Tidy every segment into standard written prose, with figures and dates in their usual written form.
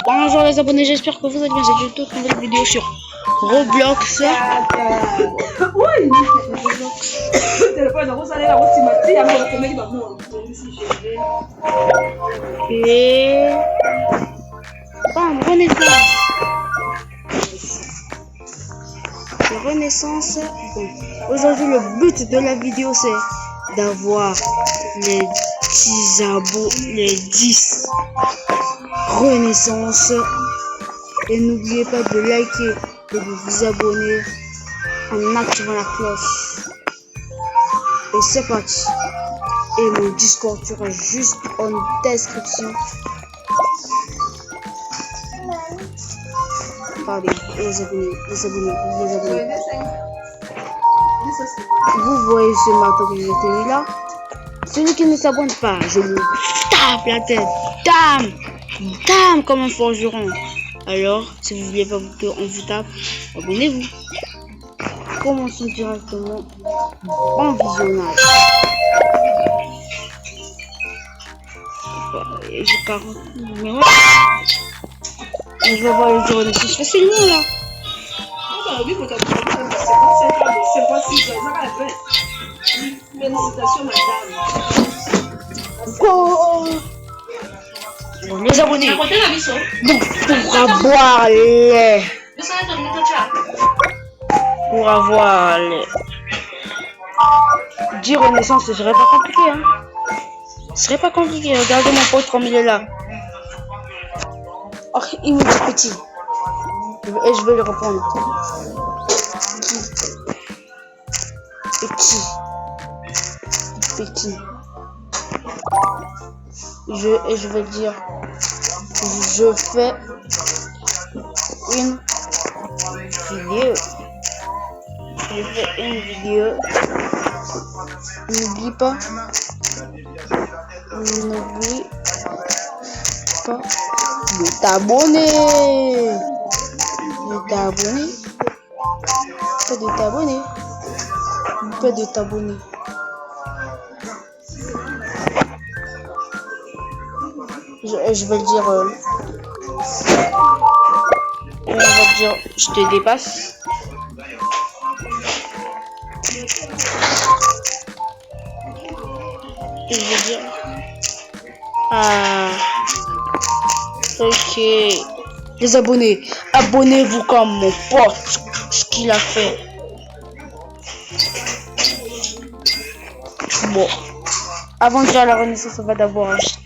Bonjour les abonnés, j'espère que vous allez bien. C'est une toute nouvelle vidéo sur Roblox. Et bon, Renaissance. Bon, aujourd'hui le but de la vidéo c'est d'avoir les 10 Renaissance. Et n'oubliez pas de liker et de vous abonner en activant la cloche. Et c'est parti. Et mon Discord sera juste en description. Regardez, les abonnés. Vous voyez ce marteau que j'ai tenu là. Celui qui ne s'abonne pas, je vous tape la tête. Dame comme un forgeron. Alors, si vous voulez pas qu'on vous tape, abonnez-vous. Commençons directement en visionnage. J'ai 40 numéros. Je vais voir les Renaissance facilement là. Oh. Bon, les abonnés. Donc, pour avoir les 10 Renaissance, ce serait pas compliqué, hein. Ce serait pas compliqué. Regardez mon pote comme il est là. Oh, il me dit petit. Et je vais lui répondre. Petit. Je vais dire. Je fais une vidéo. N'oublie pas de t'abonner. Je vais le dire. On va dire, je te dépasse. Et je vais dire. Ah. Ok. Les abonnés, abonnez-vous comme mon pote, ce qu'il a fait. Bon. Avant de faire la Renaissance, on va d'abord acheter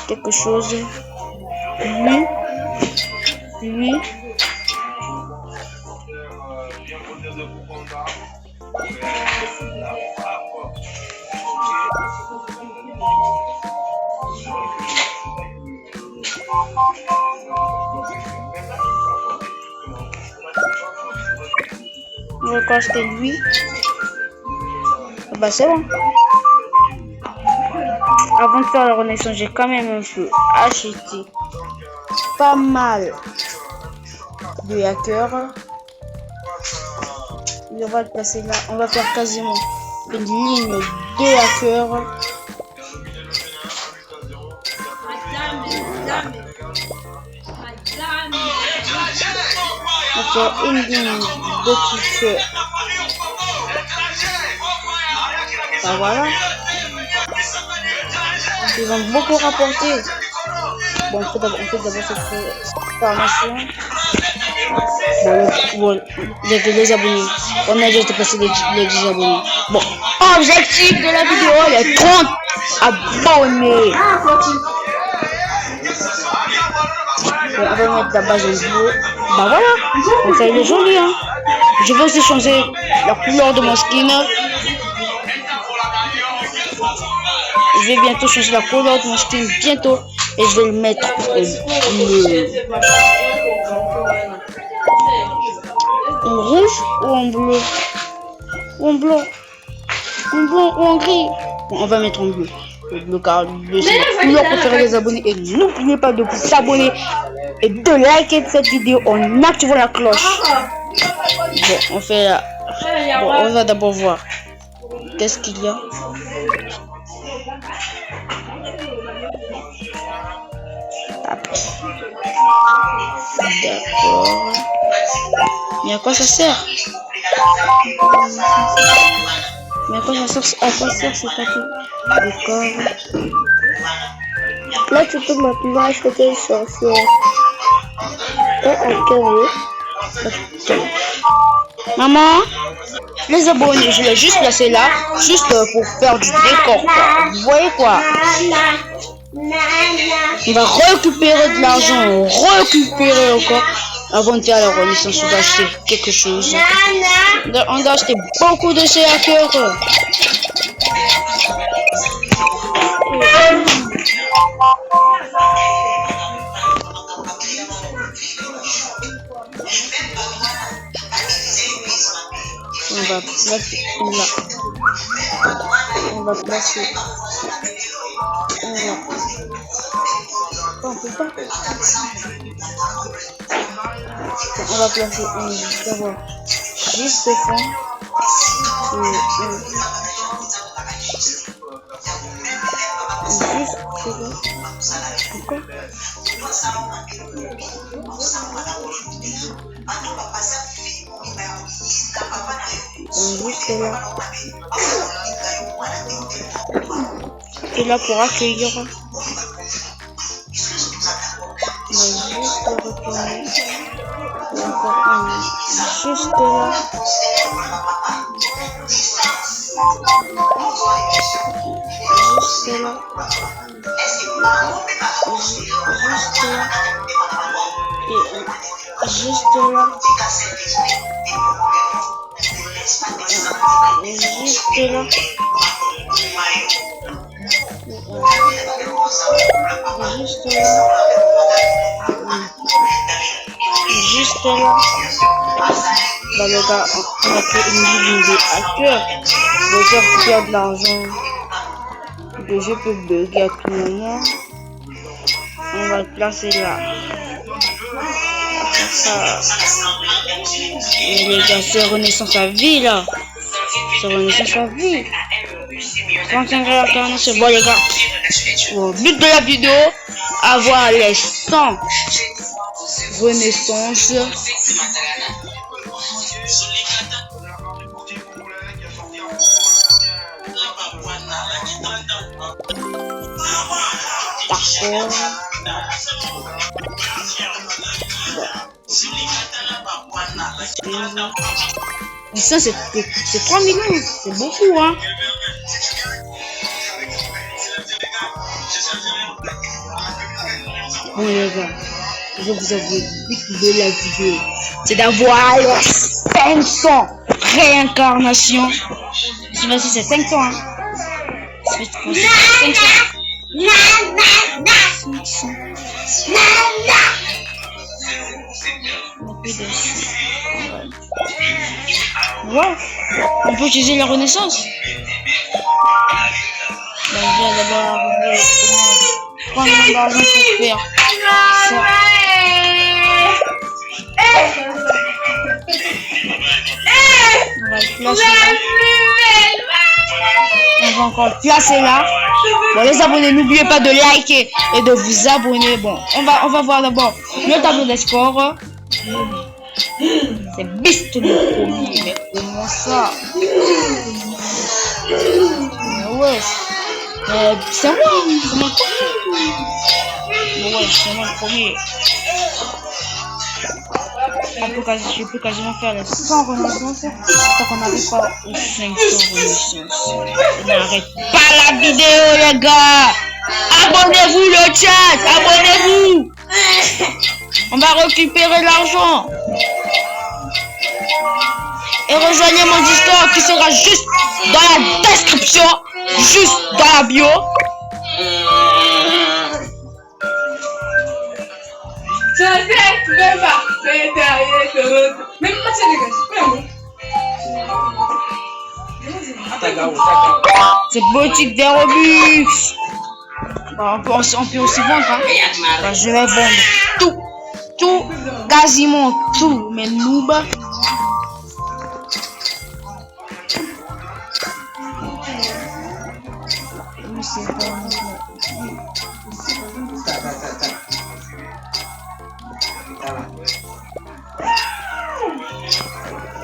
quelque chose. Lui. On va acheter lui. Bah c'est bon. Avant de faire la Renaissance, j'ai quand même un peu acheté pas mal de hackers. Et on va le placer là. On va faire quasiment une ligne de hackers. On va faire une ligne de t-shirt. Bah voilà. Ils vont beaucoup rapporter. Bon, on fait d'abord cette formation. Bon, les abonnés. On a déjà dépassé les 10 abonnés. Bon, objectif de la vidéo, les 30 abonnés. Bon, on va mettre la base en bleu. Bah voilà, donc ça il est joli, hein. Je vais aussi changer la couleur de mon skin. Je vais bientôt changer la couleur de mon skin bientôt et je vais le mettre en bleu. En rouge ou en bleu? Ou en blanc? En blanc ou en gris? Bon, on va mettre en bleu. Le bleu car le bleu c'est la couleur préférée des abonnés. Et n'oubliez pas de vous abonner et de liker cette vidéo en activant la cloche. Bon, on fait là. Bon, on va d'abord voir. Qu'est-ce qu'il y a? D'accord. Mais à quoi ça sert? Mais à quoi ça sert? À quoi sert ce tapis? D'accord. Là, tu peux maintenant acheter une sorcière. Et un curieux. Maman, les abonnés, je l'ai juste placé là, juste pour faire du décor, quoi. Vous voyez quoi? On va récupérer de l'argent, récupérer encore. Avant de faire la renaissance, on va acheter quelque chose. On doit acheter beaucoup de ces hackers. On va placer là. On va placer. On va placer d'abord juste le fond. Juste là. Et là pour accueillir. On va juste le retourner. Juste là. Juste là. Juste là. Juste là. Juste là. Bah le gars, on a fait une vidéo actuelle. Le jeu perd de l'argent. Le jeu peut bugger à tout moment. On va le placer là. Ça. Et les gars, c'est Renaissance à vie là. C'est Renaissance à vie. 35 réincarnations. Bon les gars, au but de la vidéo, avoir les 100 Renaissance. D'accord. Mais ça c'est 3 millions, c'est beaucoup hein. Bon les gars, je vous avoue, le but de la vidéo, c'est d'avoir les 500 réincarnations. Je sais pas si c'est 500 hein. C'est 500. Ouais, on peut utiliser la renaissance. Ben, je vais d'abord arriver au moins 3 millions d'argent pour faire ça. On va le placer là. On va encore le placer là. Bon les abonnés, n'oubliez pas de liker et de vous abonner. Bon, on va voir d'abord le tableau des scores. C'est Beast le premier, mais comment ça? Mais ouais, c'est moi, c'est mon premier. Mais ouais, c'est moi le premier. Je peux quasiment faire les 100 renaissances tant qu'on n'arrive pas aux 500 renaissances. N'arrête pas la vidéo les gars. Abonnez-vous le chat, abonnez-vous. On va récupérer l'argent. Et rejoignez mon Discord qui sera juste dans la description, juste dans la bio. C'est boutique des Robux. On peut aussi vendre. Hein. Bah, je vais vendre tout, quasiment tout, mais noob.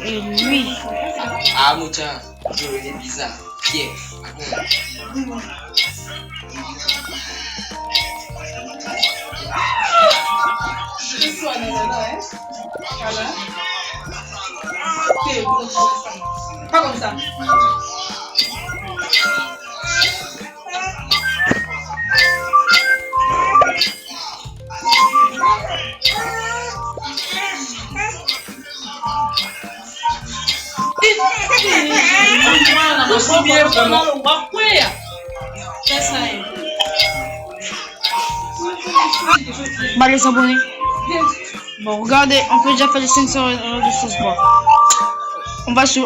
Et lui. Ah, mucha. Je veux des bizarres. Pierre. Pas comme ça. Bah les abonnés. Bon regardez, on peut déjà faire les 500 de sauce bois. On va dire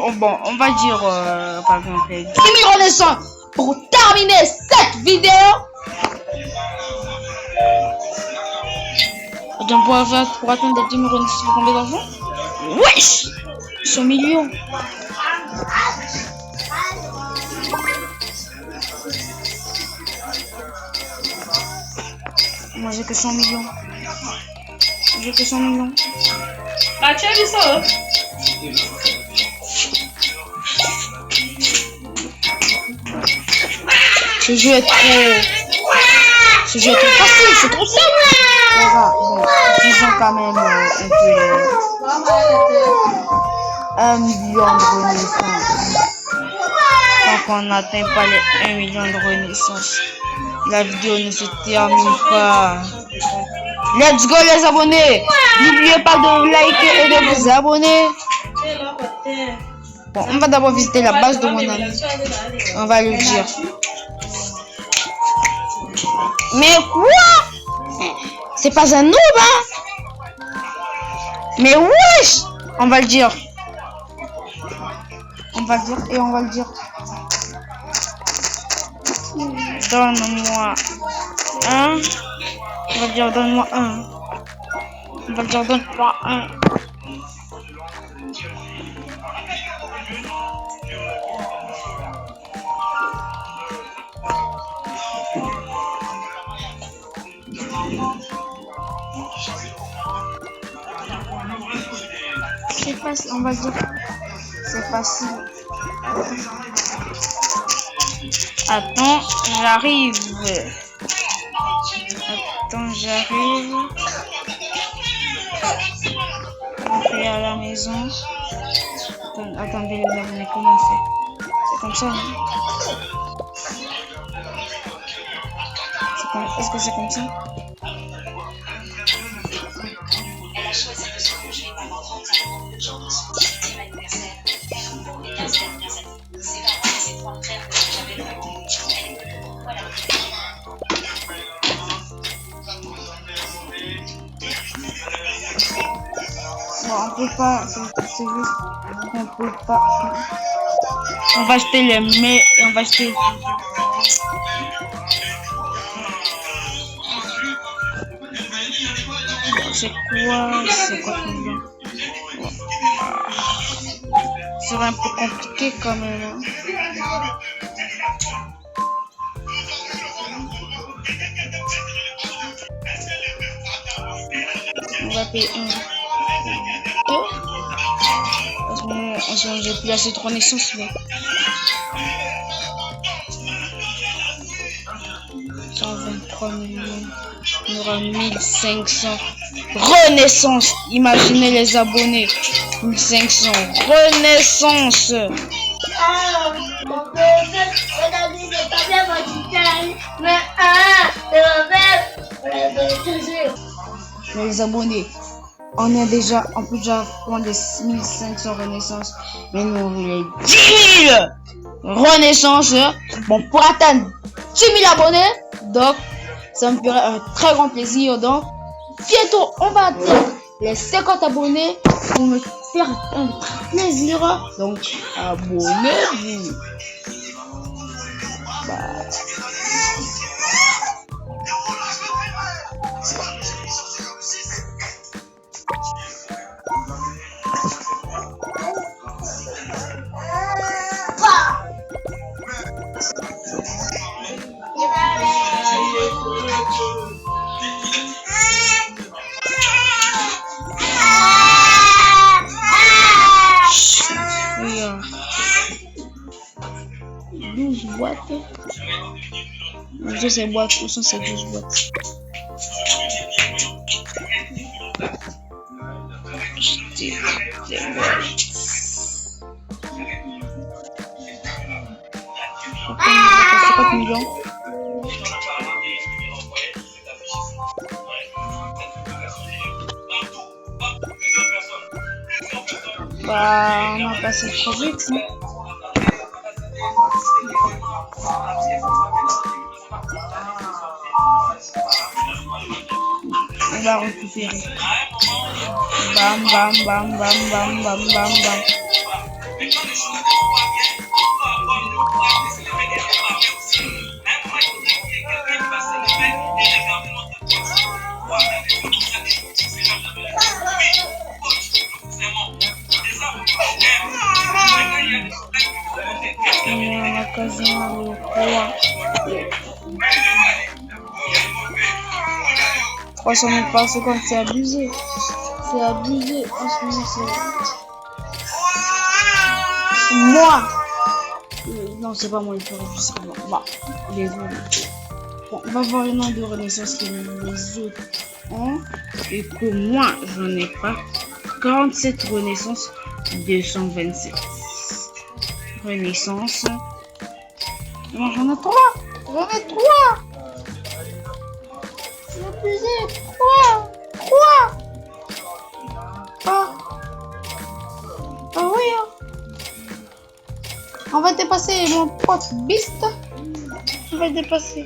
par exemple 10 000 renaissance pour terminer cette vidéo. Donc pour atteindre les 10 000 renaissance, pour combien d'argent? Wesh, 100 millions. Moi j'ai que 100 millions. J'ai que 100 millions. Ah, tu as vu ça, hein? Ce jeu est trop facile, c'est trop simple. Ça va, bon, disons quand même un peu 1 million de renaissance. Tant qu'on n'atteint pas les 1 million de renaissance, la vidéo ne se termine pas. Let's go les abonnés. N'oubliez pas de liker et de vous abonner. Bon, on va d'abord visiter la base de mon ami. On va lui dire. Mais quoi? C'est pas un noob, hein? Mais wesh! On va le dire. On va le dire et on va le dire. Donne-moi un. On va dire donne-moi un. On va dire donne-moi un. C'est facile, on va dire. C'est facile. Attends, j'arrive. Attends, j'arrive. Rentrer à la maison. Attendez les abonnés, comment on fait? C'est comme ça, hein? Est-ce que c'est comme ça? Elle a choisi de se congé pendant 30 ans, le jour de son 10e anniversaire. Pour les 15 dernières années, ses parents et ses 3 frères ne l'ont jamais connue. Elle ne pourquoi la bon, on peut pas, c'est juste qu'on peut pas. On va acheter les mets et on va acheter. C'est quoi combien? C'est un peu compliqué quand même. Hein. On va payer 1, 2. En ce moment, j'ai plus assez de renaissance, mais 123 millions. Il y aura 1500 renaissance. Imaginez les abonnés. 1500 renaissance. Ah, mon père, regardez, c'est pas bien votre taille. Mais Les abonnés, on peut déjà prendre les 1500 renaissances. Mais nous, on voulait 10 000 renaissances. Bon, pour atteindre 10 000 abonnés, donc, ça me ferait un très grand plaisir. Donc, bientôt, on va atteindre les 50 abonnés pour me faire un très plaisir. Donc, abonnez-vous. Où sont ces boîtes? Où sont ces 12 boîtes? Acheter des boîtes. 50 millions. Bah, on a passé trop vite. Hein. On va récupérer. Bam, bam, bam, bam, bam, bam, bam, bam. On a quasiment le roi. 300 000 par seconde, c'est abusé. C'est abusé. En ce moment, c'est moi. Non, c'est pas moi, il faut réfléchir. Bon, désolé. Bon, on va voir le nombre de renaissances que les autres ont et que moi, j'en ai pas. 47 renaissances, 227 renaissances. Non, j'en ai 3. J'en ai 3. C'est abusé. 3. Ah oui, hein. On va dépasser mon pote Beast. On va dépasser.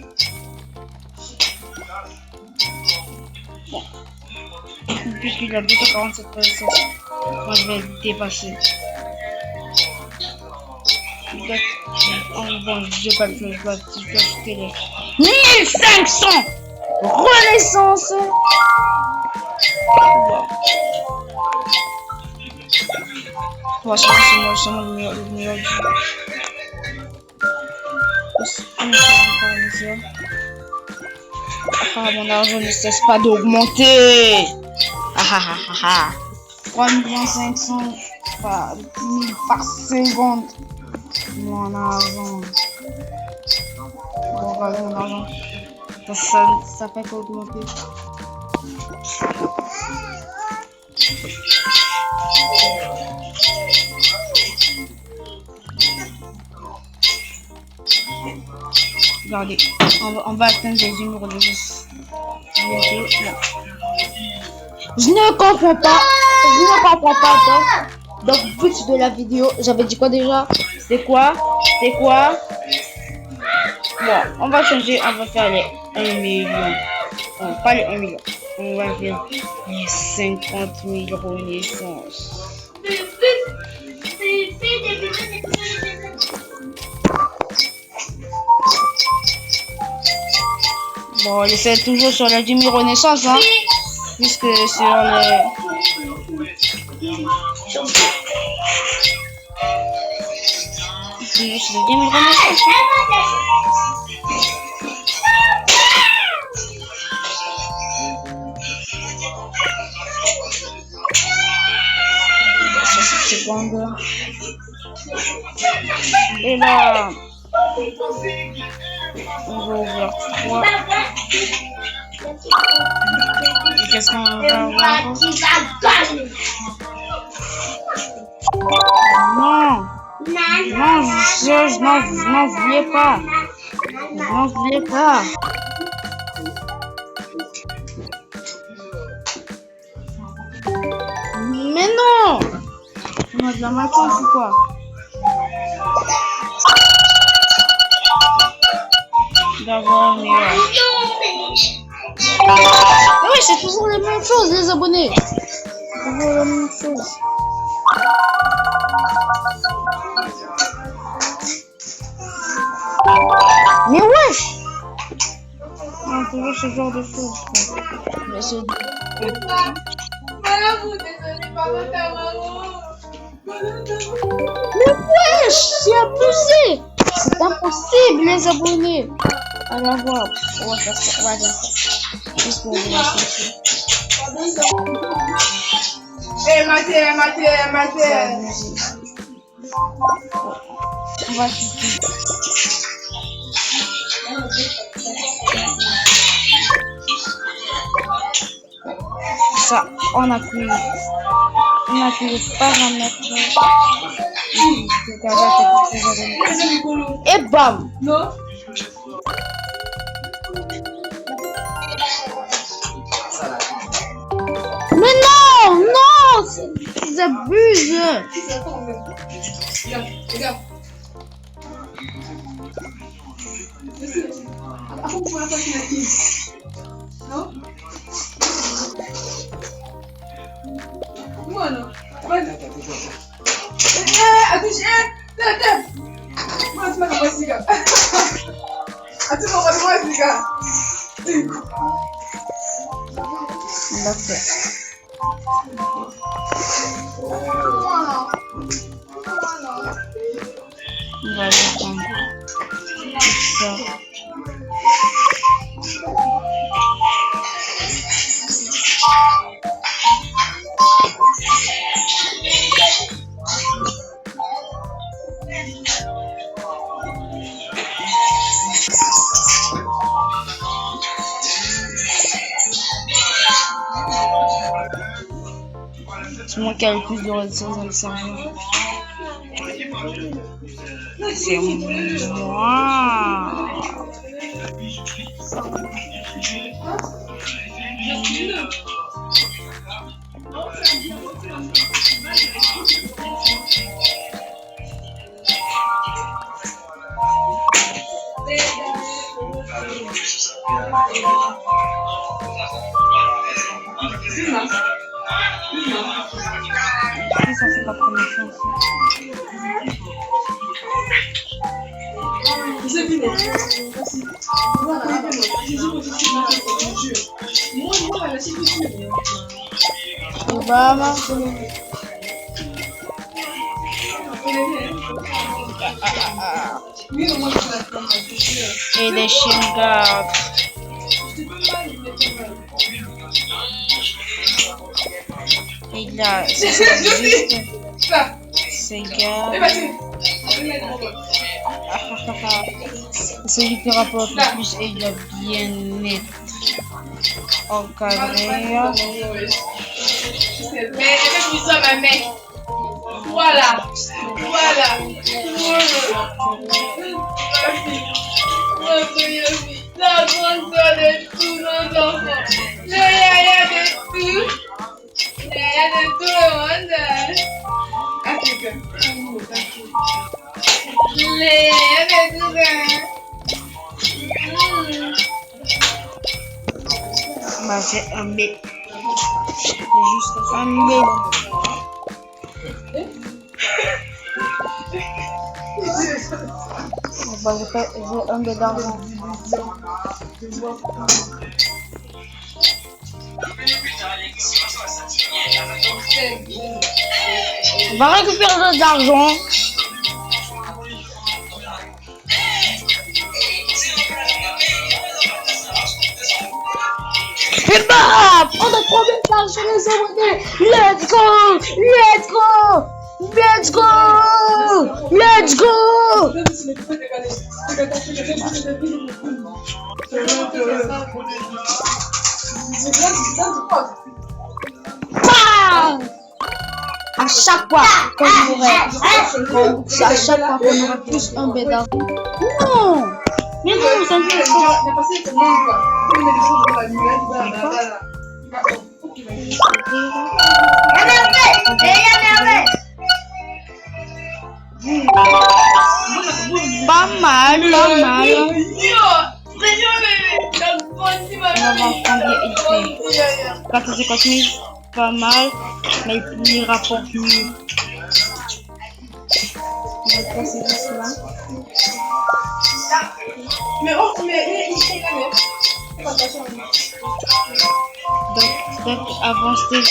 Bon. Puisqu'il a 247 renaissances, moi je vais le dépasser. Bon, je vais pas le faire, je vais acheter les 1500 renaissances. Bon, c'est moi le meilleur du jeu. Ah, mon argent ne cesse pas d'augmenter. Ah ah ah ah. 3 500 par 10 000 par seconde. Mon argent. Bon, regardez mon argent. Ça fait qu'augmenter. Regardez, on va atteindre les numéros de jeu. Je ne comprends pas. Donc, but de la vidéo, j'avais dit quoi déjà? C'est quoi? Bon, on va changer, on va faire les 1 million. Non, pas les 1 million. On va faire les 50 000 renaissances. Bon, j'essaie toujours sur la 10 000 renaissances, hein. Puisque sur les... C'est les 10 000 renaissances. Seconde. Et là, on va ouvrir 3. Qu'est-ce qu'on va avoir? Non, je n'en voulais pas. Mais non, on a de la malchance ou quoi? D'avoir meilleur. Oui, c'est toujours la même chose, les abonnés. Toujours la même chose. Mais wesh! Non, toujours ce genre de choses. Mais c'est... Mais wesh! C'est abusé! C'est impossible, les abonnés! Allez voir. On va faire ça. Juste pour vous montrer. Maté. On va quitter. Ça, on appuie les paramètres. Et bam! Non. Ça là. Mais non! Non! Ils abusent! Regarde, regarde. Après, on pourra passer la fille. Non? Moi, non. Vas-y. Attends, attends. Moi, tu m'as compris, gars. Attends, moi, les gars. On l'a fait. On va le prendre. Ça. C'est moi qui a le plus de résistance dans le cerveau. C'est moi. Ça c'est pas première chose. J'ai vu les merci. Moi, la situation. Obama. Oui, au moins, c'est Et les chiens gardent. Et là, c'est juste. C'est gars. C'est lui qui rapporte le plus et il a bien être encadré. Mais tu sois ma mec. Voilà. Voilà. La grande soeur de tous nos enfants. Le yaya de tout. Le yaya de tout le monde. Afrique. Le yaya de tout le monde. Bah, c'est un B. C'est juste un B. Bah, j'ai un B d'argent. On va récupérer de l'argent. Et bah, on a trouvé l'argent les abonnés. Let's go, let's go, let's go, let's go. Bam! À chaque fois qu'on aurait, à chaque fois qu'on aurait plus un B d'argent. Non, mais non, ça fait pas. Pas mal, pas mal. On va voir combien il fait. 450 000, pas mal, mais il rapporte mieux. On va passer cela. Mais il fait la même. Donc avancez.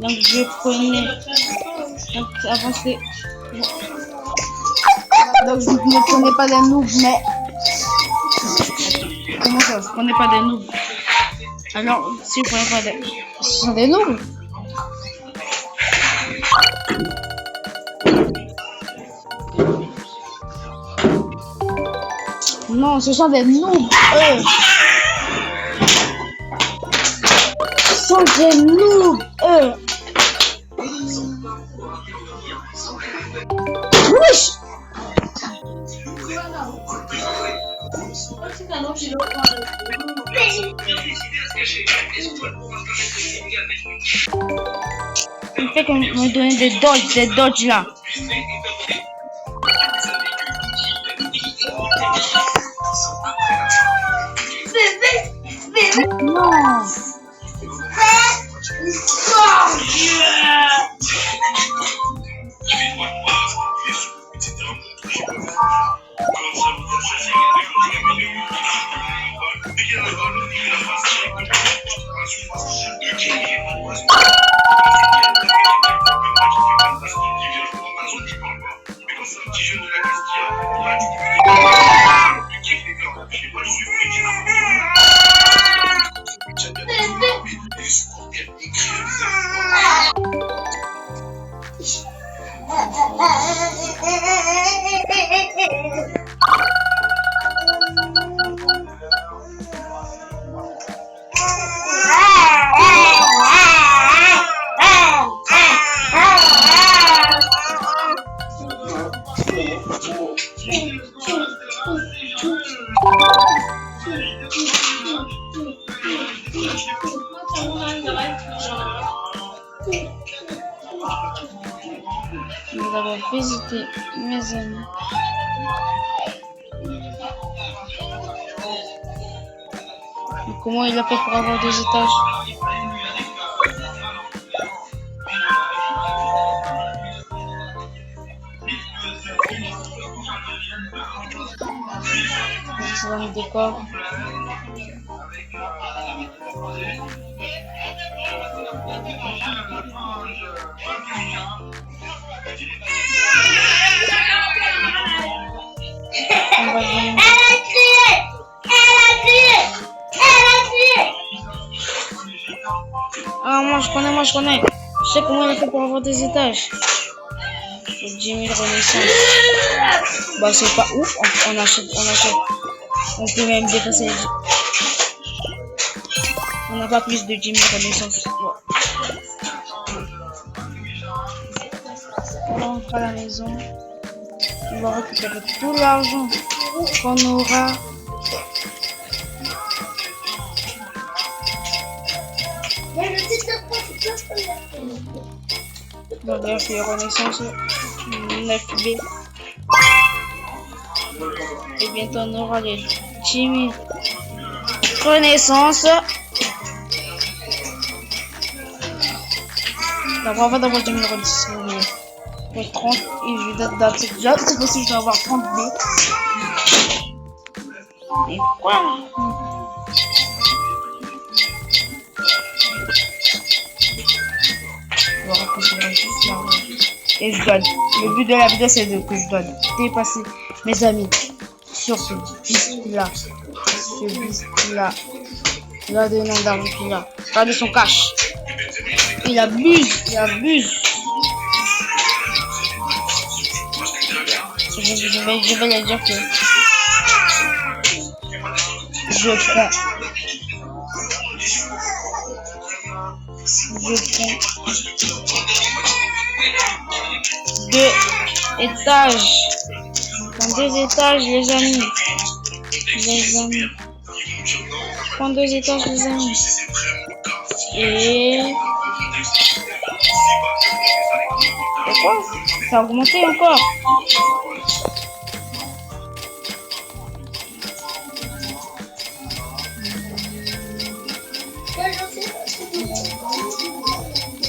Donc je prenais. Donc avancez. Donc je ne prenais pas des noobs, mais. Comment ça? Je prenais pas des noobs. Alors, si je prenais pas des. Ce sont des noobs. Non, ce sont des noobs, eux. Ce sont des noobs, eux. Wesh. Il fait qu'on me donne des dodges là. Non. Nous allons visiter mes amis. Mais comment il a fait pour avoir 2 étages? C'est dans le décor. Ah, moi je connais. Je sais comment il a fait pour avoir 2 étages. 10 000 renaissance. Bah, c'est pas ouf. On achète. On peut même dépasser. On n'a pas plus de 10 000 renaissance. On rentre à la maison. On va récupérer tout l'argent qu'on aura. On va faire les renaissances 9B. Et bientôt on aura les 10 000 renaissances. D'abord, on va d'abord 10 000 renaissances. Pour 30 et je vais date cette fois-ci je dois avoir 30 B. Et quoi? Je vais récupérer juste l'argent. Et je donne. Le but de la vidéo c'est que je donne dépasser mes amis sur ce bis là. Ce bis là. Regardez le nombre d'argent qu'il a. Regardez son cash. Il abuse. Je vais lui dire que je prends 2 étages. Dans 2 étages, les amis. Je prends 2 étages, les amis. Et quoi? Ça a augmenté encore.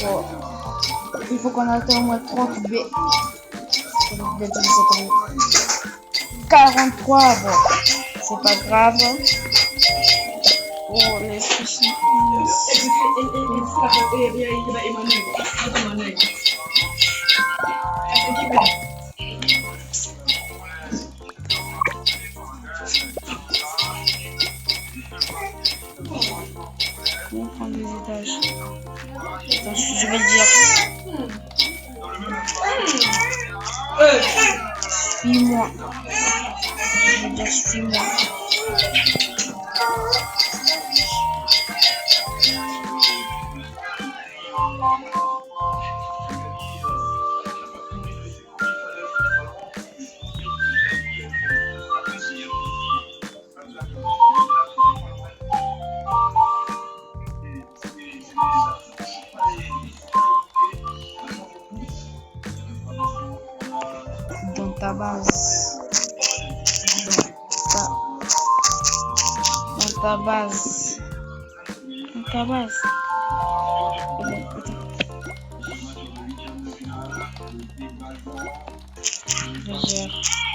Bon. Il faut qu'on atteigne au moins 30 B. 43, bon. C'est pas grave. Oh, les soucis. On prend des étages. Attends, je vais le dire. Suis-moi. dire suis-moi. Dans ta base. Dans ta base. Dans ta base.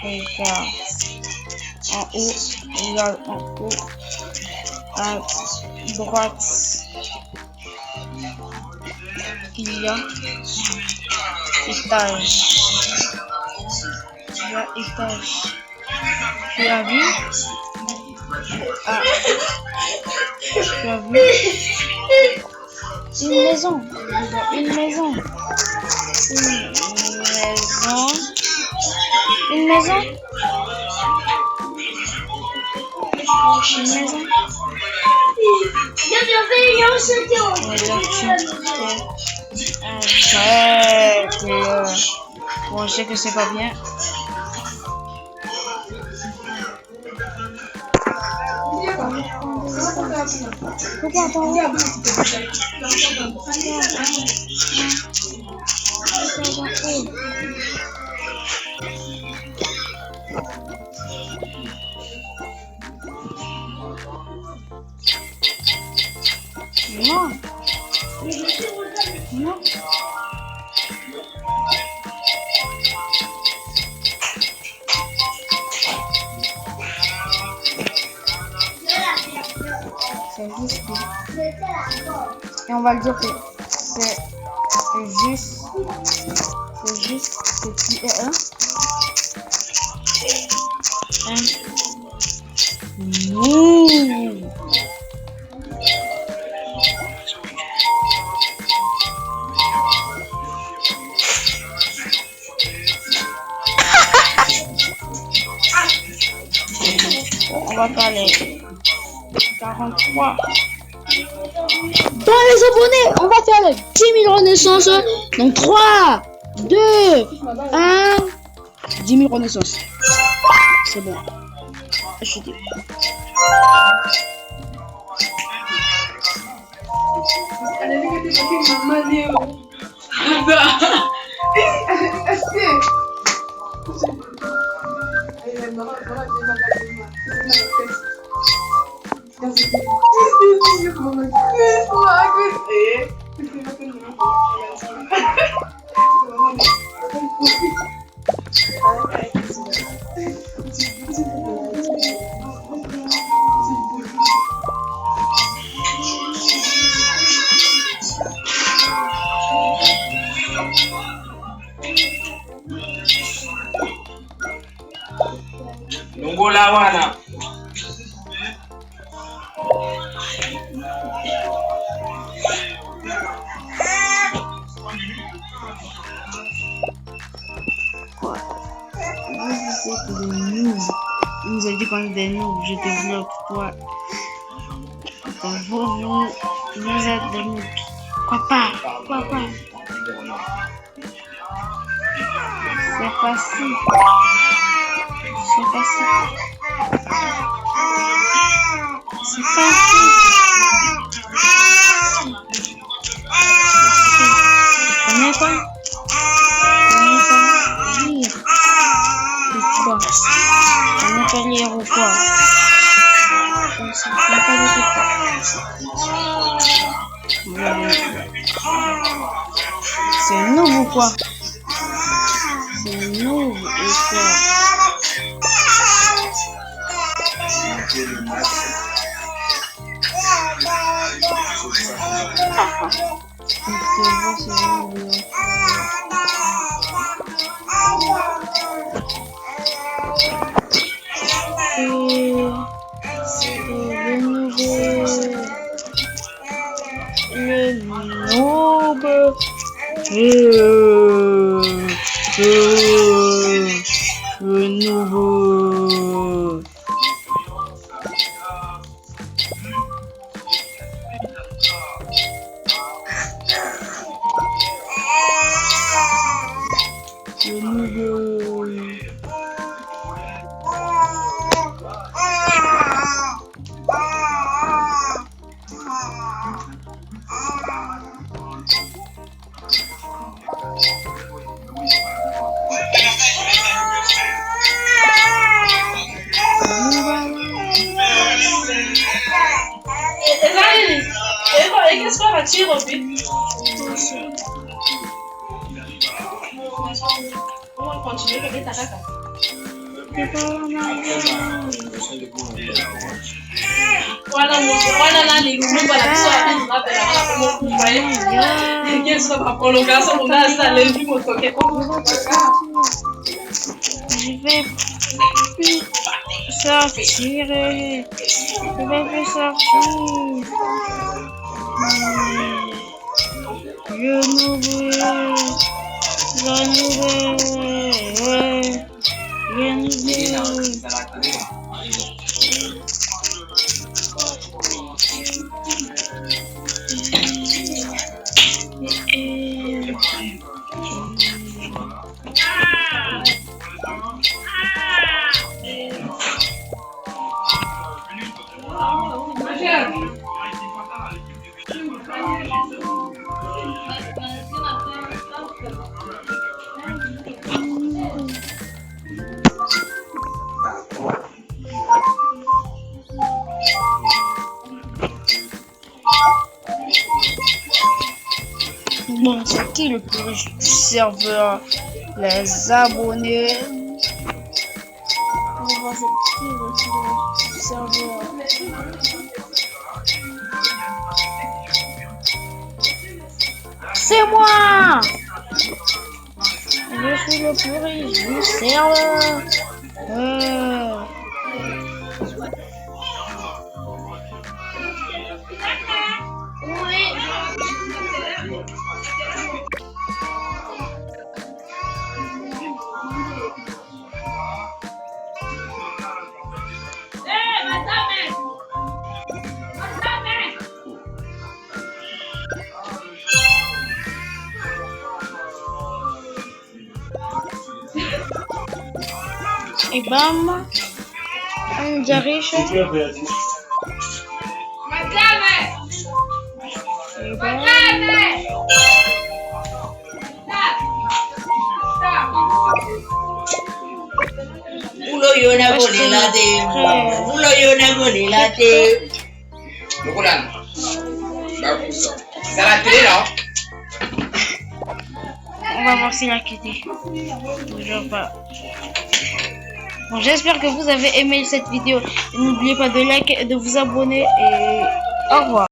Regarde. En haut. Regarde en haut. À droite. Il y a étage. Il y a étage. Tu as vu? Ah. Tu as vu? Une maison. Une maison. Une maison. Une maison. Bon, je sais que c'est pas bien. Regarde en haut. Non. Non. C'est juste. Et on va le dire que c'est juste. C'est juste petit et un. Non. On va parler 43. Dans les abonnés, on va faire 10 000 renaissances. Donc 3, 2, 1. 10 000 renaissances. C'est bon. Acheter. Nungola wana. Il nous a dit qu'on est des noobs, je te bloque, toi. Vous êtes des noobs. Quoi pas? C'est facile. C'est facile. Combien quoi? Lire. Ou quoi? On n'est pas lire ou quoi? On n'a pas de quoi. C'est nouveau ou quoi? C'est nouveau et quoi? Le nouveau. On va continuer avec ta caca. Voilà, là, les loups, voilà, ça va pour le garçon, on a ça, les loups, on toque. Je vais plus sortir. Je vais plus sortir. Bon, c'est qui le plus riche du serveur? Les abonnés. On va voir c'est qui le plus riche du serveur. C'est moi! Je suis le plus riche du serveur. Et bam, on est riche. Et bam. On va voir s'il a quitté. Toujours pas. Bon, j'espère que vous avez aimé cette vidéo. N'oubliez pas de liker et de vous abonner et au revoir.